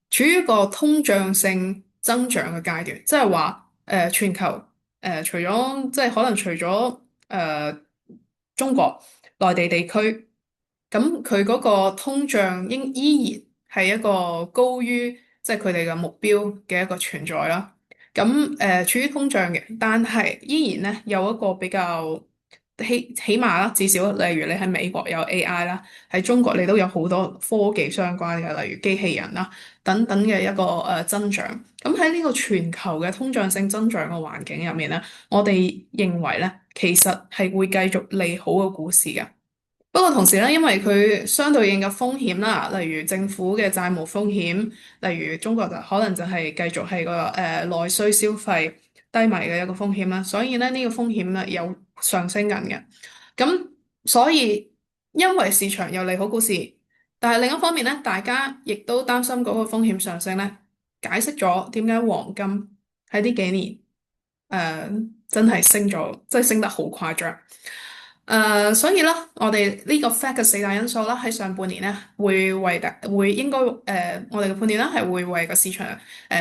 Speaker 2: 處於一個通脹性增長嘅階段，即係話全球。除咗即係可能除咗中國內地地區，咁佢嗰個通脹依然係一個高於即係佢哋嘅目標嘅一個存在啦。咁處於通脹嘅，但係依然咧有一個比較起碼啦，至少例如你喺美國有 AI 啦，喺中國你都有好多科技相關嘅，例如機器人啦等等嘅一個增長。咁喺呢個全球嘅通脹性增長嘅環境入面咧，我哋認為咧其實係會繼續利好個股市嘅。不過同時咧，因為佢相對應嘅風險啦，例如政府嘅債務風險，例如中國就可能就係繼續係個內需消費低迷嘅一個風險啦，所以咧呢個風險咧有上升緊嘅。咁所以因為市場有利好股市，但係另一方面咧，大家亦都擔心嗰個風險上升咧，解釋咗點解黃金喺呢幾年真係升咗，即係升得好誇張。所以咧，我哋呢個 fact 嘅四大因素啦，喺上半年咧會應該我哋嘅判斷咧係會為個市場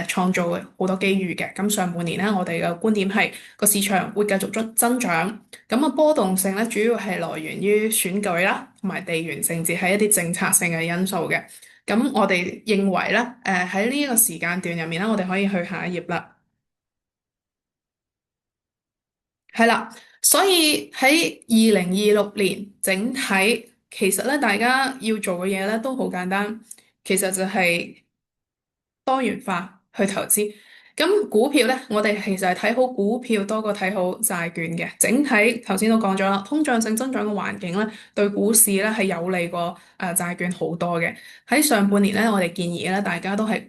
Speaker 2: 創造好多機遇嘅。咁上半年咧，我哋嘅觀點係個市場會繼續增長。咁啊波動性咧，主要係來源於選舉啦，同埋地緣政治係一啲政策性嘅因素嘅。咁我哋認為咧，喺呢一個時間段入面咧，我哋可以去下一頁啦。係啦，所以喺2026年整體，其實咧大家要做嘅嘢咧都好簡單，其實就係多元化去投資。咁股票咧，我哋其實係睇好股票多過睇好債券嘅。整體頭先都講咗啦，通脹性增長嘅環境咧，對股市咧係有利過債券好多嘅。喺上半年咧，我哋建議咧，大家都係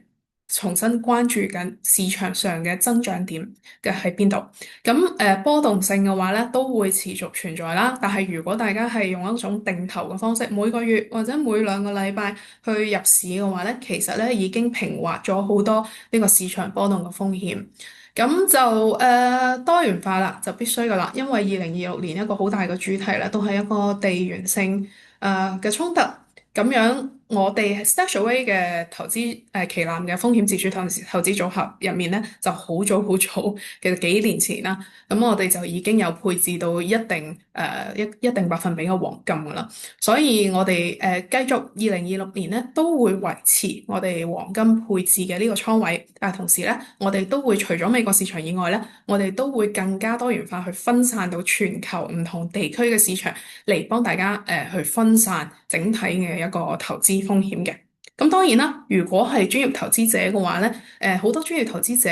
Speaker 2: 重新關注緊市場上嘅增長點嘅喺邊度。咁波動性嘅話咧，都會持續存在啦。但係如果大家係用一種定投嘅方式，每個月或者每兩個禮拜去入市嘅話咧，其實咧已經平滑咗好多呢個市場波動嘅風險。咁就多元化啦，就必須噶啦，因為2026年一個好大嘅主題咧，都係一個地緣性嘅衝突。咁樣，我哋 StashAway 嘅投資旗艦嘅風險自主投資組合入面咧，就好早好早，其實幾年前啦，咁我哋就已經有配置到一定百分比嘅黃金噶啦，所以我哋繼續2026年咧都會維持我哋黃金配置嘅呢個倉位，但係同時咧，我哋都會除咗美國市場以外咧，我哋都會更加多元化去分散到全球唔同地區嘅市場，嚟幫大家去分散整體嘅一個投資風險嘅。咁當然啦，如果係專業投資者嘅話咧，好多專業投資者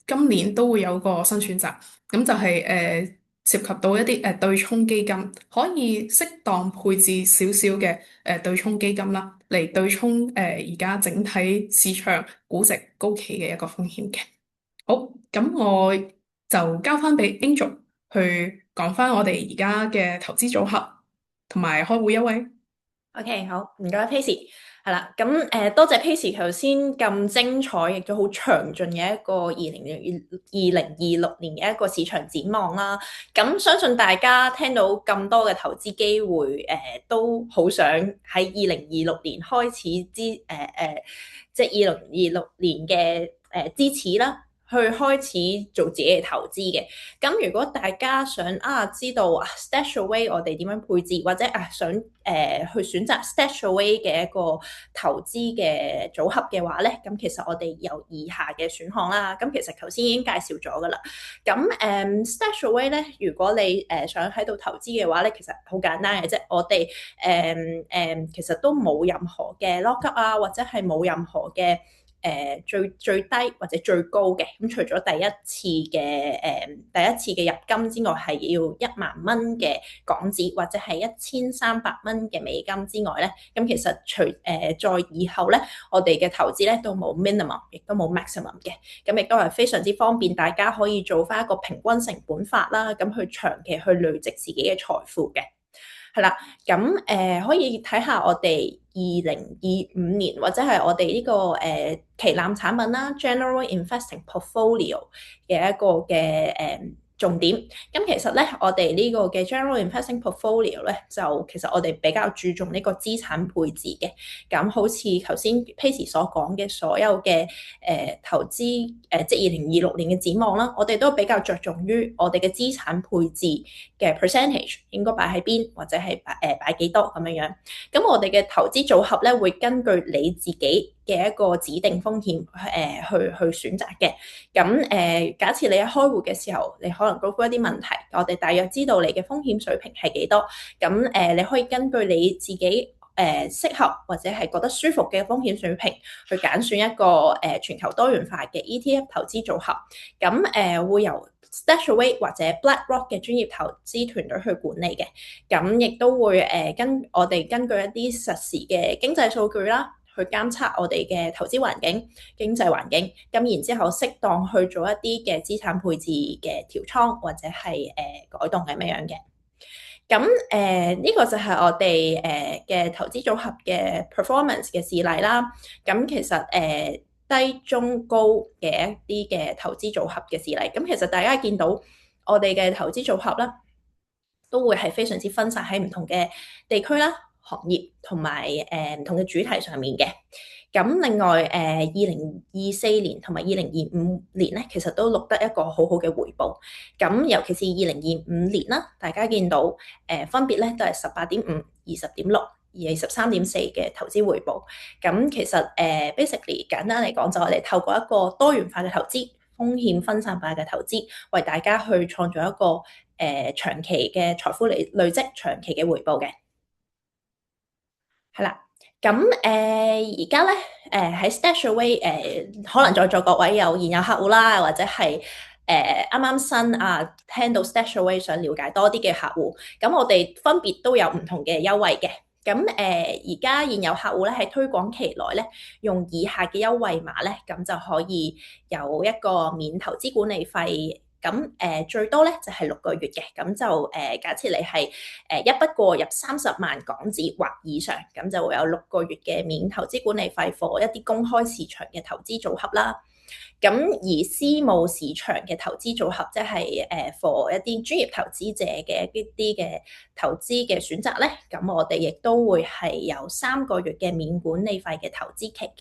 Speaker 2: 今年都會有個新選擇，咁就係涉及到一啲對沖基金，可以適當配置少少嘅對沖基金啦，嚟對沖而家整體市場估值高企嘅一個風險嘅。好，咁我就交翻俾 Angel 去講翻我哋而家嘅投資組合同埋開戶優惠。
Speaker 1: OK，好，唔該 Pacey，係啦，咁多謝 Pacey 頭先咁精彩，亦都好詳盡嘅一個2026年嘅一個市場展望啦。咁相信大家聽到咁多嘅投資機會，都好想喺2026年開始即係2026年嘅支持啦。去開始做自己嘅投資嘅。咁如果大家想知道StashAway 我哋點樣配置，或者想去選擇 StashAway 嘅一個投資嘅組合嘅話咧，咁其實我哋有以下嘅選項啦。咁其實頭先已經介紹咗噶啦。咁StashAway 咧，如果你想喺度投資嘅話咧，其實好簡單嘅啫。我哋其實都冇任何嘅 lock up或者係冇任何嘅最低或者最高嘅，咁除咗第一次嘅入金之外，係要1萬蚊嘅港紙或者係1300蚊嘅美金之外咧，咁其實再以後咧，我哋嘅投資咧都冇 minimum， 亦都冇 maximum 嘅，咁亦都係非常之方便，大家可以做翻一個平均成本法啦，咁去長期去累積自己嘅財富嘅。係啦，咁可以睇下我哋2025年或者係我哋呢個旗艦產品啦，General Investing Portfolio 嘅一個嘅重點。咁其實咧，我哋呢個嘅 General Investing Portfolio 咧，就其實我哋比較注重呢個資產配置嘅。咁好似頭先 Pacey 所講嘅所有嘅投資即係2026年嘅展望啦，我哋都比較着重於我哋嘅資產配置嘅 percentage 應該擺喺邊，或者係擺幾多咁樣樣。咁我哋嘅投資組合咧，會根據你自己嘅一個指定風險去選擇嘅。咁假設你一開戶嘅時候，你可能 go through 一啲問題，我哋大約知道你嘅風險水平係幾多，咁你可以根據你自己適合或者係覺得舒服嘅風險水平去揀選一個全球多元化嘅 ETF 投資組合，咁會由 StashAway 或者 BlackRock 嘅專業投資團隊去管理嘅，咁亦都會我哋根據一啲實時嘅經濟數據啦，去監測我哋嘅投資環境、經濟環境，咁然之後適當去做一啲嘅資產配置嘅調倉或者係改動咁樣嘅。咁呢個就係我哋嘅投資組合嘅 performance 嘅事例啦。咁其實低、中、高嘅一啲嘅投資組合嘅事例，咁其實大家見到我哋嘅投資組合啦，都會係非常之分散喺唔同嘅地區啦、行業同埋唔同嘅主題上面嘅。咁另外2024年同埋2025年咧，其實都錄得一個好好嘅回報。咁尤其是2025年啦，大家見到分別咧都係18.5、20.6、23.4嘅投資回報。咁其實basically 簡單嚟講，就我哋透過一個多元化嘅投資、風險分散化嘅投資，為大家去創造一個長期嘅財富累積、長期嘅回報嘅。係啦。咁而家咧喺 StashAway 可能在座各位有現有客戶啦，或者係啱啱新聽到 StashAway 想了解多啲嘅客戶，咁我哋分別都有唔同嘅優惠嘅。咁而家現有客戶咧喺推廣期內咧，用以下嘅優惠碼咧，咁就可以有一個免投資管理費。咁最多咧就係6個月嘅，咁就假設你係一筆過入30萬港紙或以上，咁就會有6個月嘅免投資管理費 for 一啲公開市場嘅投資組合啦。咁而私募市場嘅投資組合，即係for 一啲專業投資者嘅一啲嘅投資嘅選擇咧，咁我哋亦都會係有3個月嘅免管理費嘅投資期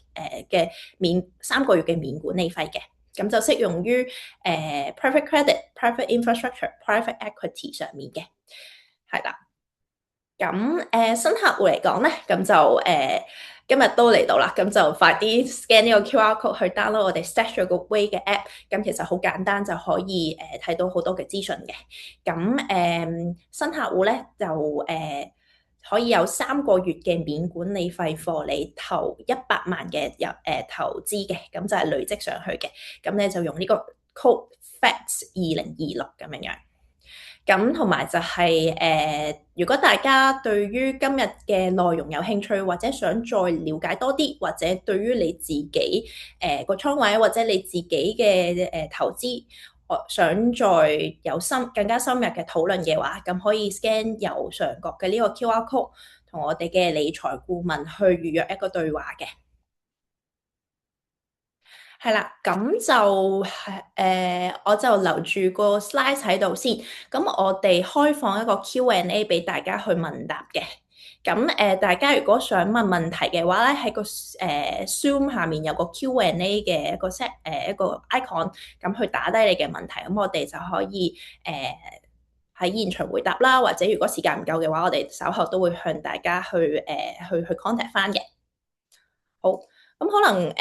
Speaker 1: 嘅3個月嘅免管理費嘅。咁就適用於private credit、private infrastructure、private equity 上面嘅，係啦。咁新客戶嚟講咧，咁就今日都嚟到啦，咁就快啲 scan 呢個 QR code 去 download 我哋 StashAway 嘅 app，咁其實好簡單就可以睇到好多嘅資訊嘅。咁新客戶咧就可以有3個月嘅免管理費 for 你投100萬嘅投資嘅，咁就係累積上去嘅。咁你就用呢個 code FATS2026咁樣樣。咁同埋就係如果大家對於今日嘅內容有興趣，或者想再了解多啲，或者對於你自己個倉位或者你自己嘅投資，想再有更加深入嘅討論嘅話，咁可以 scan 右上角嘅呢個 QR code，同我哋嘅理財顧問去預約一個對話嘅。係啦，咁就我就留住個 slide 喺度先。咁我哋開放一個 Q&A 俾大家去問答嘅。咁大家如果想問問題嘅話咧，喺個Zoom 下面有個 Q&A 嘅一個 一個 icon，咁去打低你嘅問題，咁我哋就可以喺現場回答啦。或者如果時間唔夠嘅話，我哋稍後都會向大家去 contact 翻嘅。好，咁可能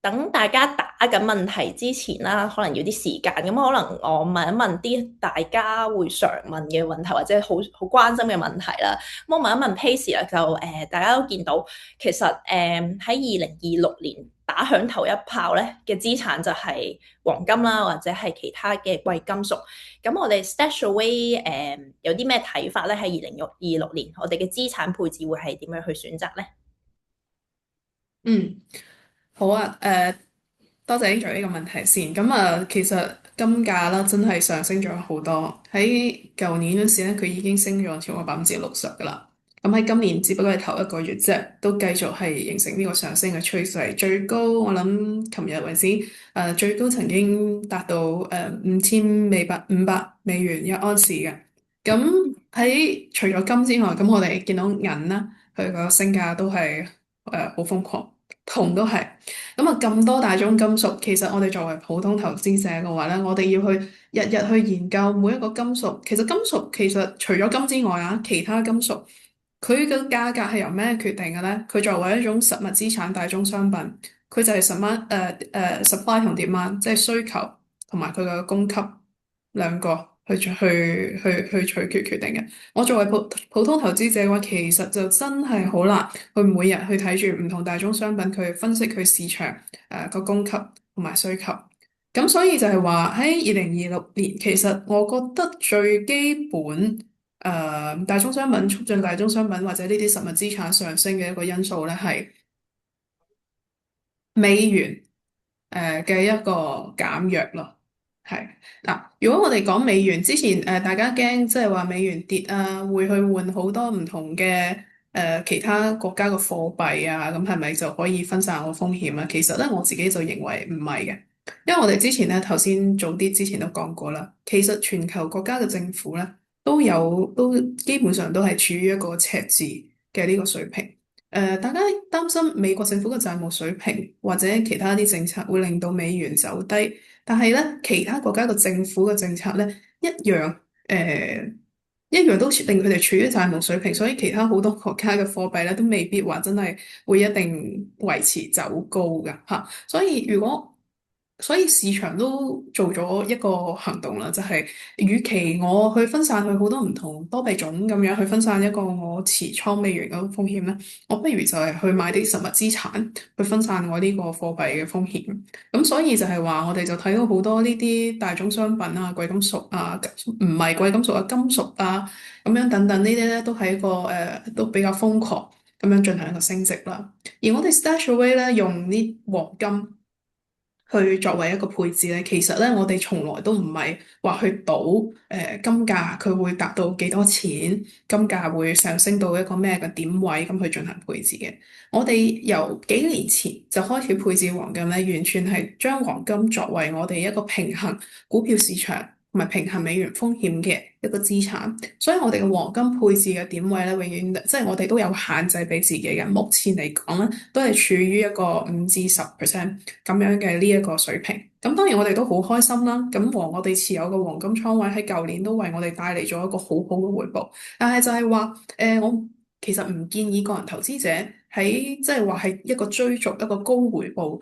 Speaker 1: 等大家打緊問題之前啦，可能要啲時間，咁可能我問一問啲大家會常問嘅問題，或者好關心嘅問題啦。咁我問一問 Pace 啦，就大家都見到，其實喺2026年打響頭一炮咧嘅資產就係黃金啦，或者係其他嘅貴金屬。咁我哋 StashAway 有啲咩睇法咧？喺2026年，我哋嘅資產配置會係點樣去選擇咧？
Speaker 2: 好啊，多謝 Angel 呢個問題先。其實金價啦，真係上升咗好多。喺舊年嗰時咧，佢已經升咗超過60%噶啦。咁喺今年只不過係頭1個月啫，都繼續係形成呢個上升嘅趨勢。最高我諗琴日為止，最高曾經達到5500美元一盎司嘅。咁喺除咗金之外，咁我哋見到銀啦，佢個升價都係好瘋狂。銅都係，咁多大宗金屬，其實我哋作為普通投資者嘅話咧，我哋要去日日去研究每一個金屬。其實金屬除咗金之外其他金屬佢嘅價格係由咩決定嘅咧？佢作為一種實物資產大宗商品，佢就係supply 同 demand，即係需求同埋佢嘅供給兩個去取決定嘅。我作為普通投資者嘅話，其實就真係好難去每日去睇住唔同大宗商品，佢分析佢市場個供給同埋需求。咁所以就係話喺2026年，其實我覺得最基本。大宗商品促進大宗商品或者呢啲實物資產上升嘅一個因素咧，係美元嘅一個減弱咯。係嗱，如果我哋講美元之前，大家驚即係話美元跌啊，會去換好多唔同嘅其他國家嘅貨幣啊，咁係咪就可以分散個風險啊？其實咧，我自己就認為唔係嘅，因為我哋之前咧頭先早啲之前都講過啦，其實全球國家嘅政府咧都基本上都係處於一個赤字嘅呢個水平。大家擔心美國政府嘅債務水平或者其他啲政策會令到美元走低。但係咧，其他國家嘅政府嘅政策咧，誒一樣都令佢哋處於債務水平，所以其他好多國家嘅貨幣咧都未必話真係會一定維持走高㗎嚇。所以市場都做咗一個行動啦，就係與其我去分散去好多唔同多幣種咁樣去分散一個我持倉美元嗰個風險咧，我不如就係去買啲實物資產去分散我呢個貨幣嘅風險。咁所以就係話，我哋就睇到好多呢啲大宗商品啊、貴金屬啊、唔係貴金屬啊、金屬啊咁樣等等呢啲咧，都係一個都比較瘋狂咁樣進行一個升值啦。而我哋 StashAway 咧用啲黃金去作為一個配置咧，其實咧我哋從來都唔係話去賭金價佢會達到幾多錢，金價會上升到一個咩嘅點位咁去進行配置嘅。我哋由幾年前就開始配置黃金咧，完全係將黃金作為我哋一個平衡股票市場同埋平衡美元風險嘅一個資產。所以我哋嘅黃金配置嘅點位咧，永遠即係我哋都有限制俾自己嘅。目前嚟講咧，都係處於一個5至10%咁樣嘅呢一個水平。咁當然我哋都好開心啦。咁我哋持有嘅黃金倉位喺舊年都為我哋帶嚟咗一個好好嘅回報。但係就係話，我其實唔建議個人投資者喺即係話係一個追逐一個高回報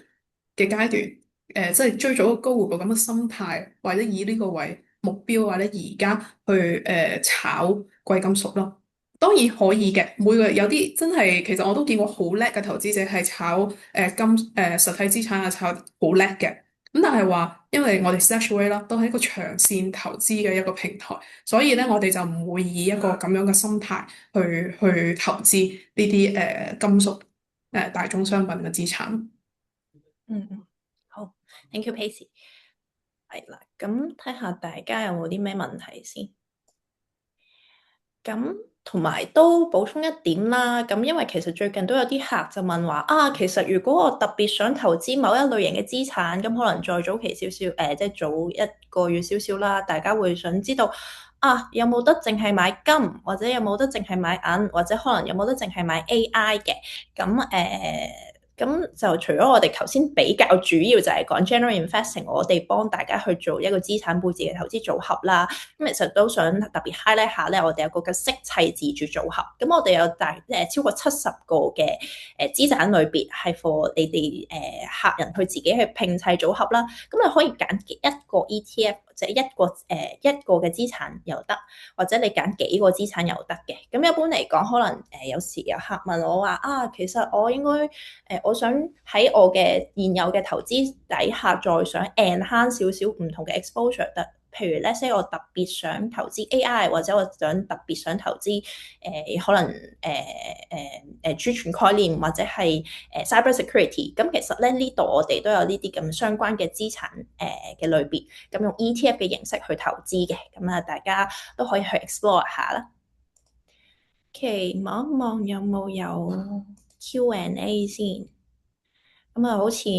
Speaker 2: 嘅階段，即係追逐一個高回報咁嘅心態，或者以呢個為目標，或者而家去炒貴金屬咯。當然可以嘅，每個有啲真係，其實我都見過好叻嘅投資者係炒實體資產啊，炒好叻嘅。咁但係話，因為我哋 StashAway 啦，都係一個長線投資嘅一個平台，所以咧我哋就唔會以一個咁樣嘅心態去投資呢啲金屬大宗商品嘅資產。
Speaker 1: 好，thank you Pacey。係啦，咁睇下大家有冇啲咩問題先。咁同埋都補充一點啦，咁因為其實最近都有啲客就問話啊，其實如果我特別想投資某一類型嘅資產，咁可能再早期少少，即係早一個月少少啦，大家會想知道啊，有冇得淨係買金，或者有冇得淨係買銀，或者可能有冇得淨係買 AI 嘅，咁咁就除咗我哋頭先比較主要就係講 general investing，我哋幫大家去做一個資產配置嘅投資組合啦。咁其實都想特別 highlight 下咧，我哋有個嘅識砌自住組合。咁我哋有超過70個嘅資產類別係 for 你哋客人去自己去拼砌組合啦。咁你可以揀一個 ETF。或者一個嘅資產又得，或者你揀幾個資產又得嘅。咁一般嚟講，可能有時有客問我話啊，其實我應該我想喺我嘅現有嘅投資底下，再想 enhance 少少唔同嘅 exposure 得。譬如咧，say 我特別想投資 AI，或者我特別想投資可能儲存概念或者係cyber security。咁其實咧呢度我哋都有呢啲咁相關嘅資產嘅類別，咁用 ETF 嘅形式去投資嘅。咁啊，大家都可以去 explore 下啦。OK，望一望有冇Q&A 先。咁啊，好似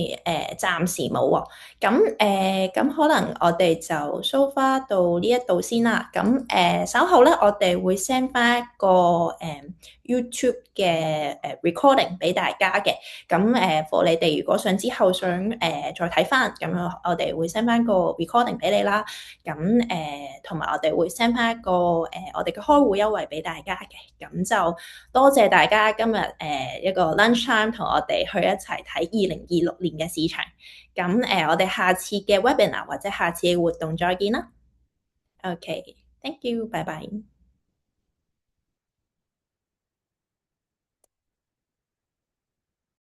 Speaker 1: 暫時冇喎。咁可能我哋就 so far 到呢一度先啦。稍後咧，我哋會 send 翻一個YouTube 嘅recording 俾大家嘅。for 你哋如果想之後想再睇翻，咁樣我哋會 send 翻個 recording 俾你啦。同埋我哋會 send 翻一個我哋嘅開會優惠俾大家嘅。咁就多謝大家今日一個 lunch time 同我哋去一齊睇2026年嘅市場。我哋下次嘅 webinar 或者下次嘅活動再見啦。OK，thank you，拜拜。